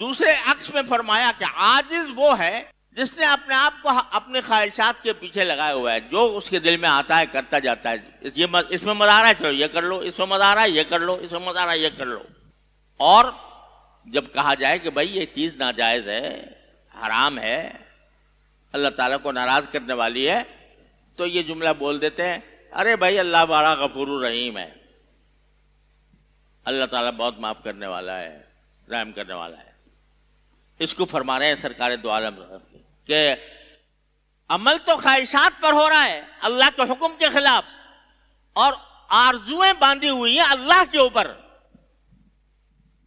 دوسرے عکس میں فرمایا کہ عاجز وہ ہے جس نے اپنے آپ کو اپنے خواہشات کے پیچھے لگایا ہوا ہے، جو اس کے دل میں آتا ہے کرتا جاتا ہے، اس میں مزہ آ رہا ہے چلو یہ کر لو، اس میں مزہ آ رہا ہے یہ کر لو، اس میں مزہ آ رہا ہے یہ کر لو۔ اور جب کہا جائے کہ بھائی یہ چیز ناجائز ہے، حرام ہے، اللہ تعالیٰ کو ناراض کرنے والی ہے، تو یہ جملہ بول دیتے ہیں، ارے بھائی اللہ بڑا غفور الرحیم ہے، اللہ تعالیٰ بہت معاف کرنے والا ہے، رحم کرنے والا ہے۔ اس کو فرما رہے ہیں سرکار دو عالم کہ عمل تو خواہشات پر ہو رہا ہے اللہ کے حکم کے خلاف، اور آرزویں باندھی ہوئی ہیں اللہ کے اوپر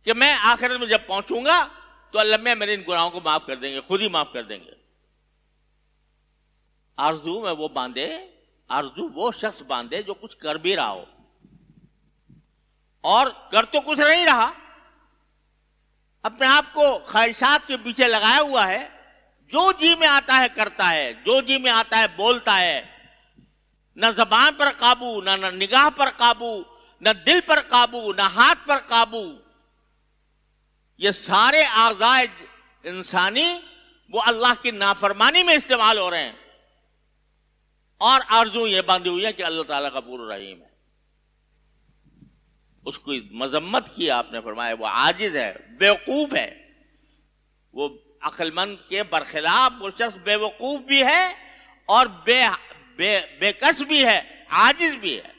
کہ میں آخرت میں جب پہنچوں گا تو اللہ میرے ان گناہوں کو معاف کر دیں گے، خود ہی معاف کر دیں گے۔ آرزو میں وہ باندھے، آرزو وہ شخص باندھے جو کچھ کر بھی رہا ہو، اور کر تو کچھ نہیں رہا، اپنے آپ کو خواہشات کے پیچھے لگایا ہوا ہے، جو جی میں آتا ہے کرتا ہے، جو جی میں آتا ہے بولتا ہے، نہ زبان پر قابو، نہ نگاہ پر قابو، نہ دل پر قابو، نہ ہاتھ پر قابو۔ یہ سارے اعضاء انسانی وہ اللہ کی نافرمانی میں استعمال ہو رہے ہیں، اور آرزو یہ باندھی ہوئی ہے کہ اللہ تعالیٰ غفور الرحیم ہے۔ اس کو مذمت کی آپ نے فرمایا وہ عاجز ہے، بیوقوف ہے، وہ عقل مند کے برخلاف وہ شخص بیوقوف بھی ہے اور بے کس بھی ہے، عاجز بھی ہے۔